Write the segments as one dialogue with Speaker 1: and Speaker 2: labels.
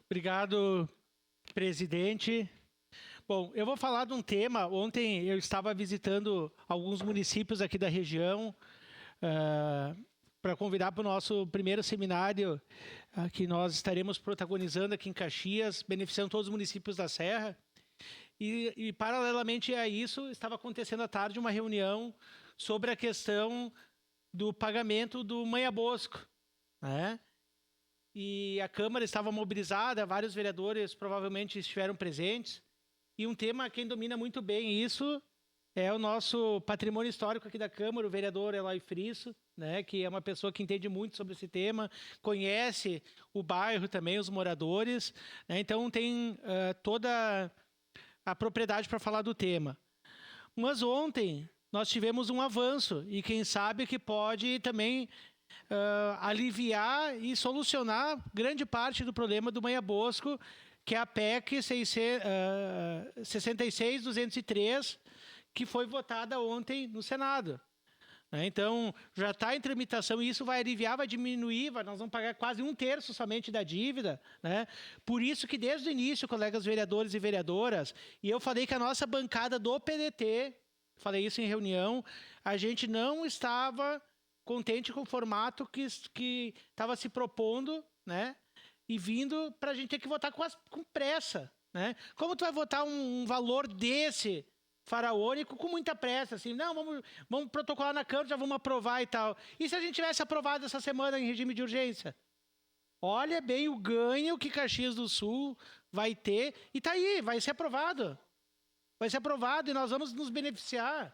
Speaker 1: Obrigado, presidente. Bom, eu vou falar de um tema. Ontem eu estava visitando alguns municípios aqui da região para convidar para o nosso primeiro seminário que nós estaremos protagonizando aqui em Caxias, beneficiando todos os municípios da Serra. E paralelamente a isso, estava acontecendo à tarde uma reunião sobre a questão do pagamento do Manha Bosco, né? E a Câmara estava mobilizada, vários vereadores provavelmente estiveram presentes. E um tema, quem domina muito bem isso é o nosso patrimônio histórico aqui da Câmara, o vereador Eloy Frisso, né, que é uma pessoa que entende muito sobre esse tema, conhece o bairro também, os moradores, né, então tem toda a propriedade para falar do tema. Mas ontem nós tivemos um avanço e quem sabe que pode também aliviar e solucionar grande parte do problema do Manha Bosco, que é a PEC 66.203, que foi votada ontem no Senado. Então, já está em tramitação e isso vai aliviar, vai diminuir, nós vamos pagar quase 1/3 somente da dívida, né? Por isso que desde o início, colegas vereadores e vereadoras, e eu falei que a nossa bancada do PDT, falei isso em reunião, a gente não estava contente com o formato que estava se propondo, né? E vindo para a gente ter que votar com pressa, né? Como tu vai votar um valor desse faraônico com muita pressa, assim, não, vamos protocolar na Câmara, já vamos aprovar e tal. E se a gente tivesse aprovado essa semana em regime de urgência? Olha bem o ganho que Caxias do Sul vai ter, e tá aí, vai ser aprovado. Vai ser aprovado e nós vamos nos beneficiar.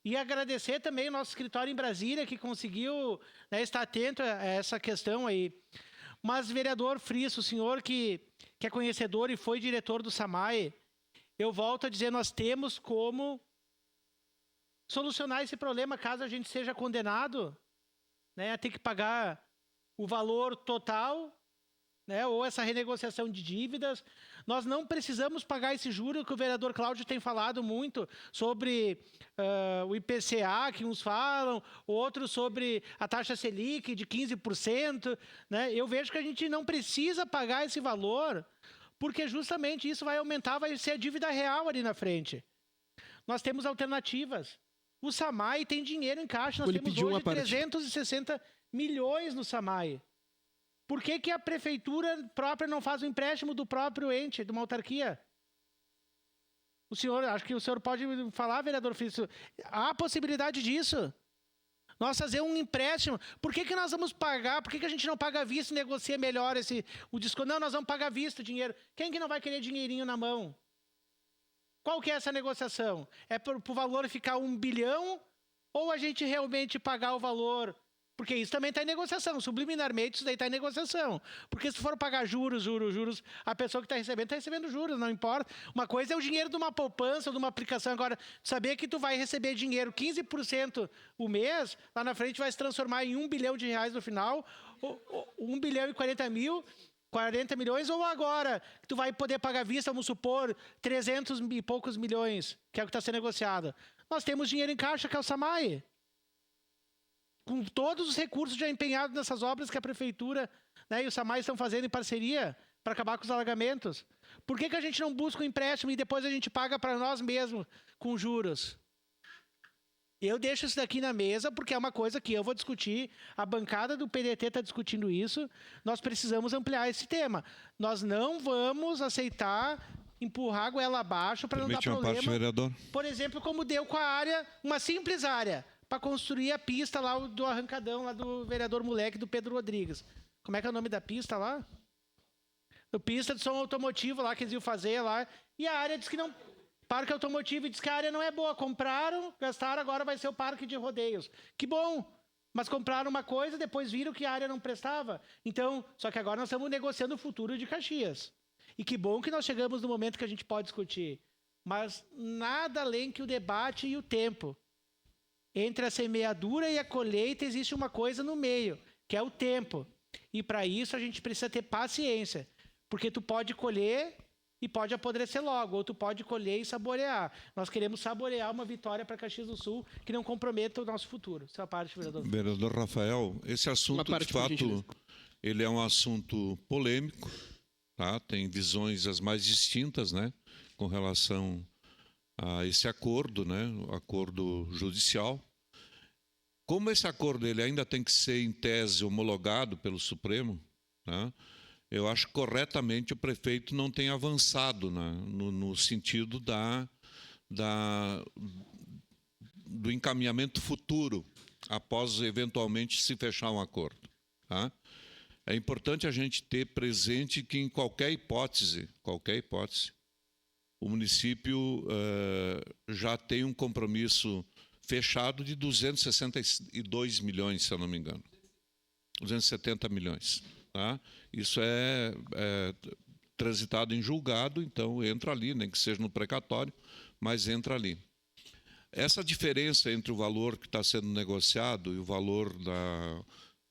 Speaker 1: E agradecer também o nosso escritório em Brasília, que conseguiu, né, estar atento a essa questão aí. Mas, vereador Frisso, o senhor que é conhecedor e foi diretor do SAMAI, eu volto a dizer, nós temos como solucionar esse problema caso a gente seja condenado, né, a ter que pagar o valor total, né, ou essa renegociação de dívidas. Nós não precisamos pagar esse juro que o vereador Cláudio tem falado muito sobre o IPCA, que uns falam, outros sobre a taxa Selic de 15%. Né? Eu vejo que a gente não precisa pagar esse valor, porque justamente isso vai aumentar, vai ser a dívida real ali na frente. Nós temos alternativas. O SAMAI tem dinheiro em caixa, nós temos hoje 360 milhões no SAMAI. Por que a prefeitura própria não faz o empréstimo do próprio ente, de uma autarquia? O senhor, acho que o senhor pode falar, vereador Frisso, há possibilidade disso? Nós fazer um empréstimo, por que nós vamos pagar? Por que a gente não paga à vista e negocia melhor o desconto? Não, nós vamos pagar à vista o dinheiro. Quem que não vai querer dinheirinho na mão? Qual que é essa negociação? É para o valor ficar 1 bilhão ou a gente realmente pagar o valor? Porque isso também está em negociação. Subliminarmente, isso daí está em negociação. Porque se for pagar juros, a pessoa que está recebendo juros, não importa. Uma coisa é o dinheiro de uma poupança, de uma aplicação. Agora, saber que tu vai receber dinheiro 15% o mês, lá na frente vai se transformar em 1 bilhão de reais no final, 1 bilhão e 40 milhões, ou agora, que tu vai poder pagar à vista, vamos supor, 300 e poucos milhões, que é o que está sendo negociado. Nós temos dinheiro em caixa, que é o SAMAI. Com todos os recursos já empenhados nessas obras que a Prefeitura, né, e o SAMAI estão fazendo em parceria para acabar com os alagamentos. Por que a gente não busca um empréstimo e depois a gente paga para nós mesmos com juros? Eu deixo isso daqui na mesa porque é uma coisa que eu vou discutir, a bancada do PDT está discutindo isso, nós precisamos ampliar esse tema. Nós não vamos aceitar empurrar a goela abaixo para não dar problema.
Speaker 2: Parte, vereador.
Speaker 1: Por exemplo, como deu com a área, uma simples área, para construir a pista lá do arrancadão, lá do vereador moleque, do Pedro Rodrigues. Como é que é o nome da pista lá? A pista de som automotivo lá, que eles iam fazer lá. E a área diz que não... Parque automotivo, diz que a área não é boa. Compraram, gastaram, agora vai ser o parque de rodeios. Que bom! Mas compraram uma coisa, depois viram que a área não prestava. Então, só que agora nós estamos negociando o futuro de Caxias. E que bom que nós chegamos no momento que a gente pode discutir. Mas nada além que o debate e o tempo. Entre a semeadura e a colheita existe uma coisa no meio, que é o tempo. E para isso a gente precisa ter paciência. Porque tu pode colher e pode apodrecer logo, ou tu pode colher e saborear. Nós queremos saborear uma vitória para Caxias do Sul que não comprometa o nosso futuro. Essa parte, vereador.
Speaker 2: Vereador Rafael, esse assunto, de fato, Ele é um assunto polêmico, tá? Tem visões as mais distintas, né, com relação a esse acordo, né, o acordo judicial. Como esse acordo ele ainda tem que ser, em tese, homologado pelo Supremo, né, eu acho que corretamente o prefeito não tem avançado, né, no sentido do encaminhamento futuro, após eventualmente se fechar um acordo. Tá? É importante a gente ter presente que, em qualquer hipótese, o município já tem um compromisso fechado de 262 milhões, se eu não me engano. 270 milhões. Tá? Isso é transitado em julgado, então entra ali, nem que seja no precatório, mas entra ali. Essa diferença entre o valor que está sendo negociado e o valor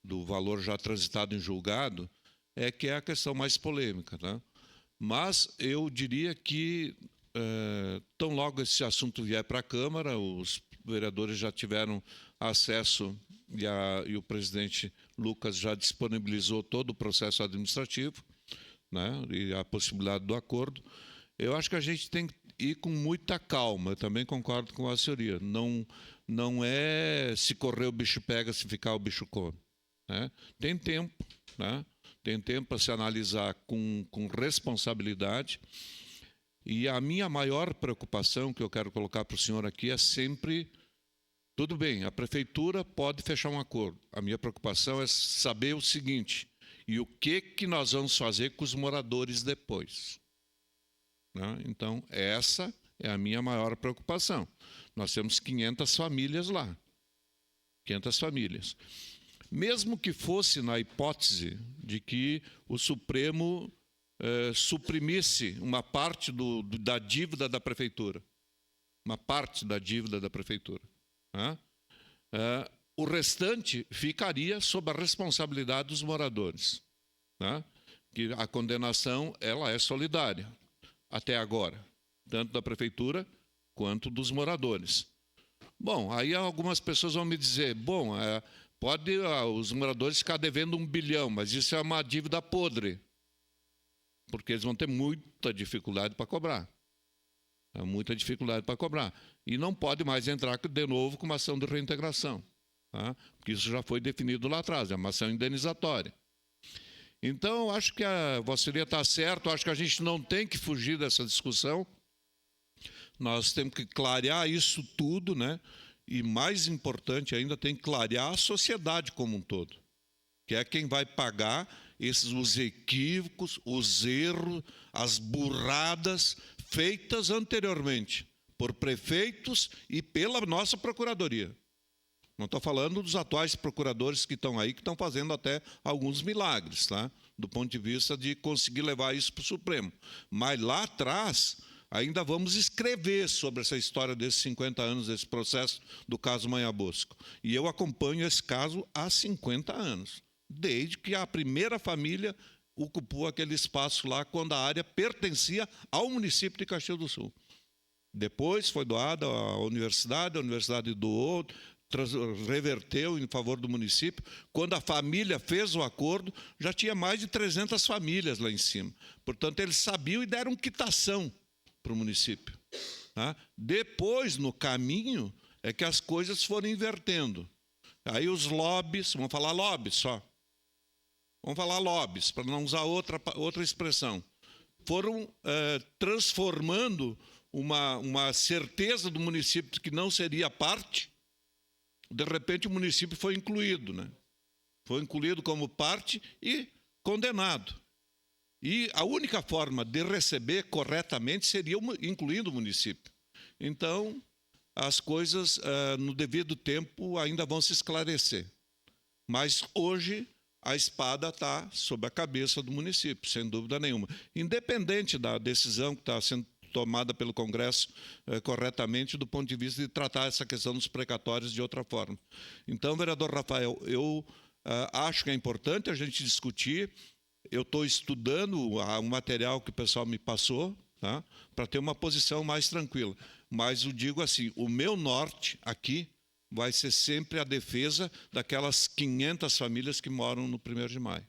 Speaker 2: do valor já transitado em julgado é que é a questão mais polêmica. Né? Mas eu diria que, tão logo esse assunto vier para a Câmara, os vereadores já tiveram acesso e o presidente Lucas já disponibilizou todo o processo administrativo, né, e a possibilidade do acordo. Eu acho que a gente tem que ir com muita calma. Eu também concordo com a senhoria. Não é se correr o bicho pega, se ficar o bicho come. Né? Tem tempo, né? Tem tempo para se analisar com responsabilidade. E a minha maior preocupação que eu quero colocar para o senhor aqui é sempre: tudo bem, a prefeitura pode fechar um acordo. A minha preocupação é saber o seguinte: e o que nós vamos fazer com os moradores depois? Né? Então, essa é a minha maior preocupação. Nós temos 500 famílias lá. 500 famílias. Mesmo que fosse na hipótese de que o Supremo suprimisse uma parte da dívida da prefeitura, uma parte da dívida da prefeitura, né? O restante ficaria sob a responsabilidade dos moradores, né? Que a condenação ela é solidária até agora, tanto da prefeitura quanto dos moradores. Bom, aí algumas pessoas vão me dizer: bom, pode os moradores ficar devendo 1 bilhão, mas isso é uma dívida podre, porque eles vão ter muita dificuldade para cobrar. Muita dificuldade para cobrar. E não pode mais entrar de novo com uma ação de reintegração, tá? Porque isso já foi definido lá atrás, é uma ação indenizatória. Então, eu acho que a Vossa Senhoria está certo, acho que a gente não tem que fugir dessa discussão. Nós temos que clarear isso tudo, né? E, mais importante ainda, tem que clarear a sociedade como um todo, que é quem vai pagar os equívocos, os erros, as burradas feitas anteriormente por prefeitos e pela nossa procuradoria. Não estou falando dos atuais procuradores que estão aí, que estão fazendo até alguns milagres, tá? Do ponto de vista de conseguir levar isso para o Supremo. Mas lá atrás, ainda vamos escrever sobre essa história desses 50 anos, desse processo do caso Manhã Bosco. E eu acompanho esse caso há 50 anos, desde que a primeira família ocupou aquele espaço lá, quando a área pertencia ao município de Caxias do Sul. Depois foi doada à universidade, a universidade doou, reverteu em favor do município. Quando a família fez o acordo, já tinha mais de 300 famílias lá em cima. Portanto, eles sabiam e deram quitação para o município. Tá? Depois, no caminho, é que as coisas foram invertendo. Aí os lobbies, vamos falar lobbies só. Vamos falar lobbies, para não usar outra expressão. Foram transformando uma certeza do município que não seria parte. De repente, o município foi incluído, né? Foi incluído como parte e condenado. E a única forma de receber corretamente seria incluindo o município. Então, as coisas, no devido tempo, ainda vão se esclarecer. Mas, hoje, a espada está sobre a cabeça do município, sem dúvida nenhuma. Independente da decisão que está sendo tomada pelo Congresso corretamente, do ponto de vista de tratar essa questão dos precatórios de outra forma. Então, vereador Rafael, eu acho que é importante a gente discutir. Eu estou estudando o material que o pessoal me passou, tá? Para ter uma posição mais tranquila. Mas eu digo assim, o meu norte aqui vai ser sempre a defesa daquelas 500 famílias que moram no 1º de Maio.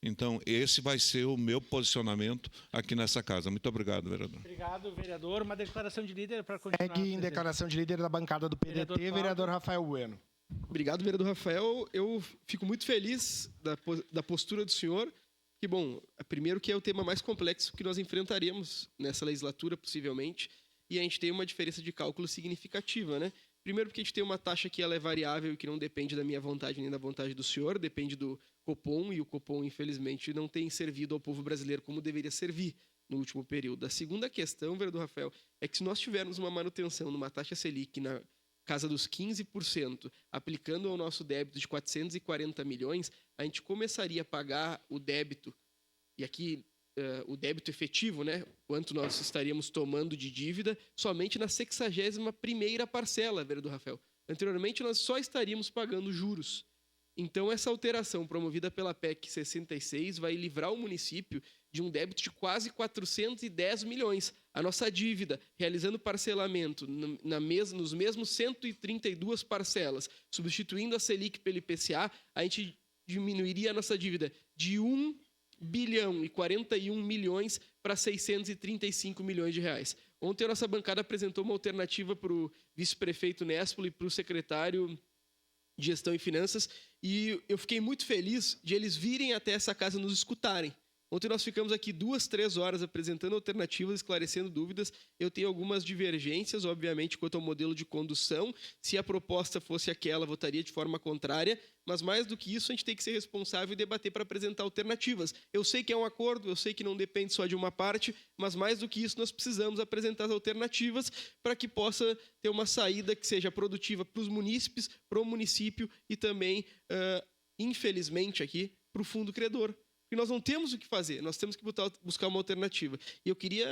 Speaker 2: Então, esse vai ser o meu posicionamento aqui nessa casa. Muito obrigado, vereador.
Speaker 1: Obrigado, vereador. Uma declaração de líder para continuar.
Speaker 3: Segue em
Speaker 1: presidente.
Speaker 3: declaração de líder da bancada do PDT, vereador Rafael Bueno.
Speaker 4: Obrigado, vereador Rafael. Eu fico muito feliz da postura do senhor. Que, bom, primeiro que é o tema mais complexo que nós enfrentaremos nessa legislatura, possivelmente, e a gente tem uma diferença de cálculo significativa, né? Primeiro porque a gente tem uma taxa que ela é variável e que não depende da minha vontade nem da vontade do senhor, depende do Copom, e o Copom, infelizmente, não tem servido ao povo brasileiro como deveria servir no último período. A segunda questão, vereador Rafael, é que se nós tivermos uma manutenção numa taxa Selic na casa dos 15%, aplicando ao nosso débito de 440 milhões, a gente começaria a pagar o débito, e aqui o débito efetivo, né? Quanto nós estaríamos tomando de dívida, somente na 61ª parcela, vereador Rafael. Anteriormente, nós só estaríamos pagando juros. Então, essa alteração promovida pela PEC 66 vai livrar o município de um débito de quase 410 milhões. A nossa dívida, realizando parcelamento nos mesmos 132 parcelas, substituindo a Selic pelo IPCA, a gente diminuiria a nossa dívida de 1 bilhão e 41 milhões para 635 milhões de reais. Ontem a nossa bancada apresentou uma alternativa para o vice-prefeito Nespolo e para o secretário de Gestão e Finanças, e eu fiquei muito feliz de eles virem até essa casa nos escutarem. Ontem nós ficamos aqui 2-3 horas apresentando alternativas, esclarecendo dúvidas. Eu tenho algumas divergências, obviamente, quanto ao modelo de condução. Se a proposta fosse aquela, votaria de forma contrária. Mas, mais do que isso, a gente tem que ser responsável e debater para apresentar alternativas. Eu sei que é um acordo, eu sei que não depende só de uma parte, mas, mais do que isso, nós precisamos apresentar as alternativas para que possa ter uma saída que seja produtiva para os munícipes, para o município e também, infelizmente, aqui, para o fundo credor. Porque nós não temos o que fazer, nós temos que buscar uma alternativa. E eu queria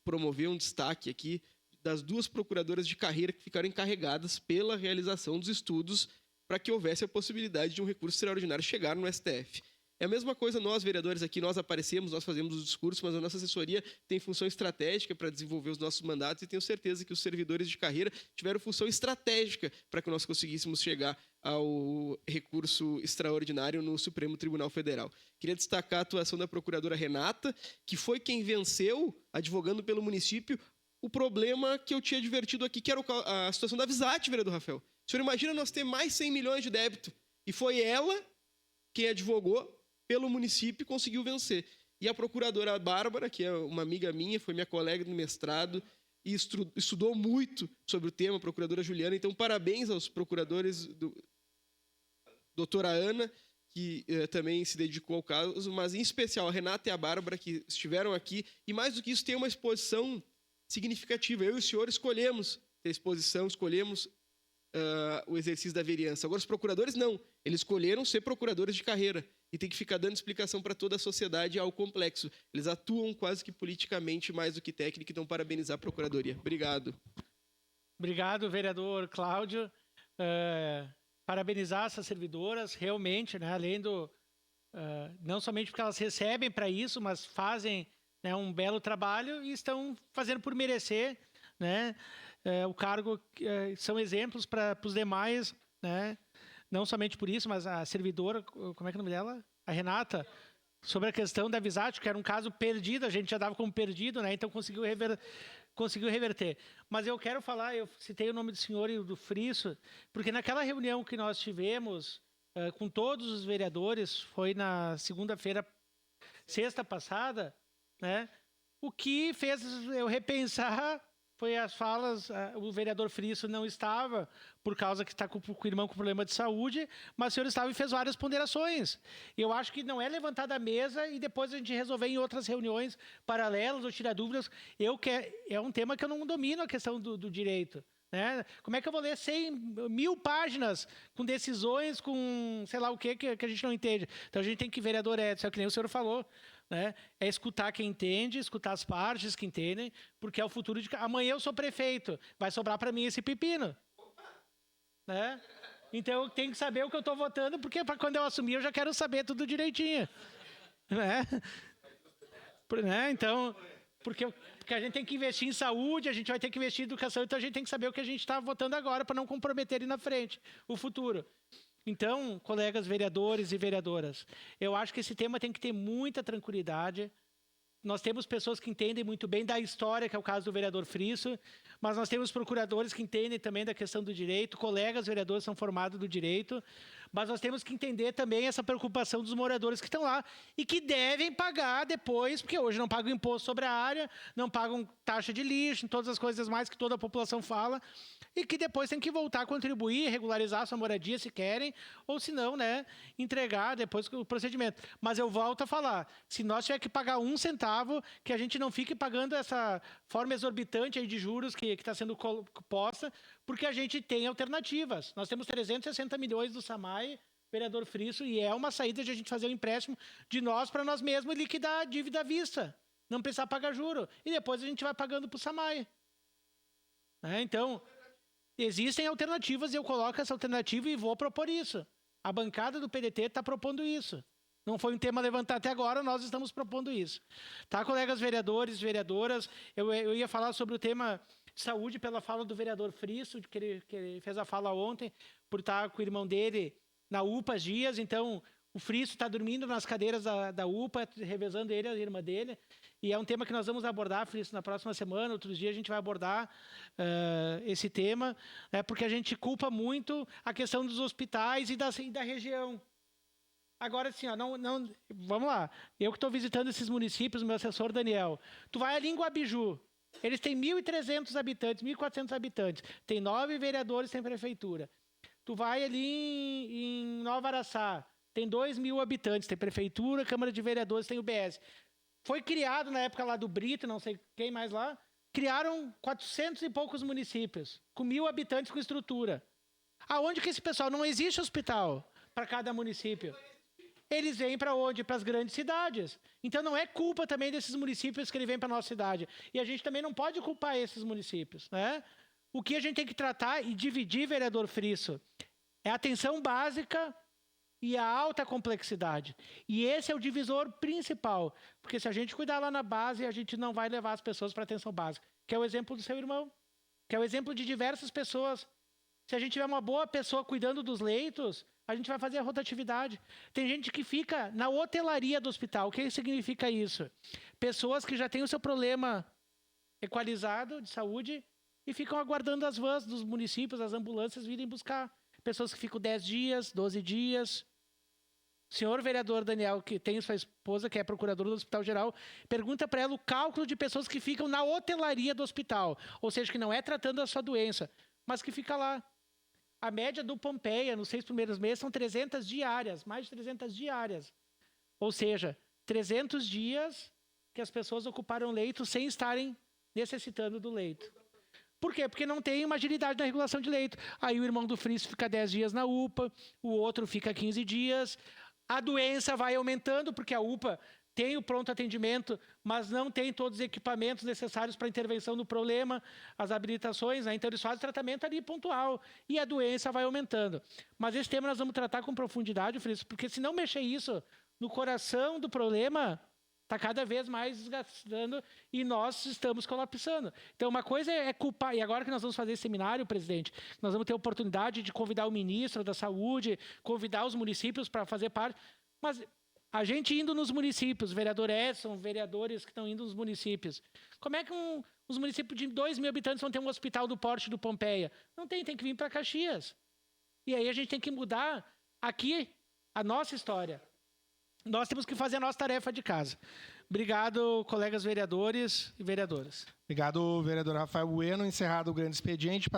Speaker 4: promover um destaque aqui das 2 procuradoras de carreira que ficaram encarregadas pela realização dos estudos para que houvesse a possibilidade de um recurso extraordinário chegar no STF. É a mesma coisa nós, vereadores, aqui nós aparecemos, nós fazemos os discursos, mas a nossa assessoria tem função estratégica para desenvolver os nossos mandatos e tenho certeza que os servidores de carreira tiveram função estratégica para que nós conseguíssemos chegar ao recurso extraordinário no Supremo Tribunal Federal. Queria destacar a atuação da procuradora Renata, que foi quem venceu, advogando pelo município, o problema que eu tinha advertido aqui, que era a situação da Visat, vereador Rafael. O senhor imagina nós ter mais 100 milhões de débito, e foi ela quem advogou pelo município e conseguiu vencer. E a procuradora Bárbara, que é uma amiga minha, foi minha colega do mestrado, e estudou muito sobre o tema, a procuradora Juliana. Então, parabéns aos procuradores, doutora Ana, que também se dedicou ao caso, mas em especial a Renata e a Bárbara, que estiveram aqui. E mais do que isso, tem uma exposição significativa. Eu e o senhor escolhemos ter exposição, escolhemos o exercício da vereança. Agora, os procuradores não. Eles escolheram ser procuradores de carreira e tem que ficar dando explicação para toda a sociedade ao complexo. Eles atuam quase que politicamente mais do que técnico, então parabenizar a Procuradoria. Obrigado.
Speaker 1: Obrigado, vereador Cláudio. Parabenizar essas servidoras, realmente, né, além do... não somente porque elas recebem para isso, mas fazem, né, um belo trabalho e estão fazendo por merecer, né, o cargo. São exemplos para os demais, né? Não somente por isso, mas a servidora, como é que é o nome dela? A Renata, sobre a questão da Visat, que era um caso perdido, a gente já dava como perdido, né? Então conseguiu reverter. Mas eu quero falar, eu citei o nome do senhor e do Frisso, porque naquela reunião que nós tivemos com todos os vereadores, foi na sexta passada, né? O que fez eu repensar foi as falas, o vereador Frisso não estava, por causa que está com o irmão com problema de saúde, mas o senhor estava e fez várias ponderações. Eu acho que não é levantar da mesa e depois a gente resolver em outras reuniões paralelas ou tirar dúvidas. É um tema que eu não domino, a questão do direito. Né? Como é que eu vou ler 100.000 páginas com decisões, com sei lá o que a gente não entende? Então a gente tem que, vereador Edson, é o que nem o senhor falou, né? É escutar quem entende, escutar as partes que entendem, porque é o futuro de... Amanhã eu sou prefeito, vai sobrar para mim esse pepino. Né? Então eu tenho que saber o que eu estou votando, porque para quando eu assumir eu já quero saber tudo direitinho. Né? Então... Porque a gente tem que investir em saúde, a gente vai ter que investir em educação, então a gente tem que saber o que a gente está votando agora para não comprometer ali na frente, o futuro. Então, colegas vereadores e vereadoras, eu acho que esse tema tem que ter muita tranquilidade. Nós temos pessoas que entendem muito bem da história, que é o caso do vereador Frisso, mas nós temos procuradores que entendem também da questão do direito, colegas vereadores são formados do direito, mas nós temos que entender também essa preocupação dos moradores que estão lá e que devem pagar depois, porque hoje não pagam imposto sobre a área, não pagam taxa de lixo, todas as coisas mais que toda a população fala, e que depois tem que voltar a contribuir, regularizar a sua moradia se querem, ou se não, né, entregar depois o procedimento. Mas eu volto a falar, se nós tiver que pagar 1 centavo, que a gente não fique pagando essa forma exorbitante aí de juros que está sendo posta, porque a gente tem alternativas. Nós temos 360 milhões do SAMAI, vereador Frisso, e é uma saída de a gente fazer um empréstimo de nós para nós mesmos e liquidar a dívida à vista, não precisar pagar juro. E depois a gente vai pagando para o SAMAI. Então, existem alternativas e eu coloco essa alternativa e vou propor isso. A bancada do PDT está propondo isso. Não foi um tema levantado até agora, nós estamos propondo isso. Tá, colegas vereadores, vereadoras, eu ia falar sobre o tema de saúde pela fala do vereador Frisso, que ele fez a fala ontem, por estar com o irmão dele na UPA dias, então o Frisso está dormindo nas cadeiras da UPA, revezando ele e a irmã dele, e é um tema que nós vamos abordar, Frisso, na próxima semana, outros dias a gente vai abordar esse tema, porque a gente culpa muito a questão dos hospitais e da região. Agora, assim, ó, vamos lá. Eu que estou visitando esses municípios, meu assessor Daniel. Tu vai ali em Guabiju. Eles têm 1.300 habitantes, 1.400 habitantes. Tem 9 vereadores, tem prefeitura. Tu vai ali em Nova Araçá. Tem 2.000 habitantes, tem prefeitura, Câmara de Vereadores, tem UBS. Foi criado na época lá do Brito, não sei quem mais lá. Criaram 400 e poucos municípios, com 1.000 habitantes com estrutura. Aonde que esse pessoal? Não existe hospital para cada município. Eles vêm para onde? Para as grandes cidades. Então não é culpa também desses municípios que eles vêm para a nossa cidade. E a gente também não pode culpar esses municípios, né? O que a gente tem que tratar e dividir, vereador Frisso, é a atenção básica e a alta complexidade. E esse é o divisor principal. Porque se a gente cuidar lá na base, a gente não vai levar as pessoas para a atenção básica. Que é o exemplo do seu irmão. Que é o exemplo de diversas pessoas. Se a gente tiver uma boa pessoa cuidando dos leitos, a gente vai fazer a rotatividade. Tem gente que fica na hotelaria do hospital. O que significa isso? Pessoas que já têm o seu problema equalizado de saúde e ficam aguardando as vans dos municípios, as ambulâncias virem buscar. Pessoas que ficam 10 dias, 12 dias. O senhor vereador Daniel, que tem sua esposa, que é procuradora do Hospital Geral, pergunta para ela o cálculo de pessoas que ficam na hotelaria do hospital. Ou seja, que não é tratando a sua doença, mas que fica lá. A média do Pompeia, nos 6 primeiros meses, são 300 diárias, mais de 300 diárias. Ou seja, 300 dias que as pessoas ocuparam leito sem estarem necessitando do leito. Por quê? Porque não tem uma agilidade na regulação de leito. Aí o irmão do Frisso fica 10 dias na UPA, o outro fica 15 dias. A doença vai aumentando, porque a UPA tem o pronto atendimento, mas não tem todos os equipamentos necessários para intervenção no problema, as habilitações, né? Então eles fazem tratamento ali pontual e a doença vai aumentando. Mas esse tema nós vamos tratar com profundidade, Frisso, porque se não mexer isso no coração do problema, está cada vez mais desgastando e nós estamos colapsando. Então uma coisa é culpar, e agora que nós vamos fazer esse seminário, presidente, nós vamos ter a oportunidade de convidar o ministro da Saúde, convidar os municípios para fazer parte, mas a gente indo nos municípios, vereador Edson, vereadores que estão indo nos municípios. Como é que os municípios de 2.000 habitantes vão ter um hospital do porte do Pompeia? Não tem que vir para Caxias. E aí a gente tem que mudar aqui a nossa história. Nós temos que fazer a nossa tarefa de casa. Obrigado, colegas vereadores e vereadoras.
Speaker 3: Obrigado, vereador Rafael Bueno. Encerrado o grande expediente.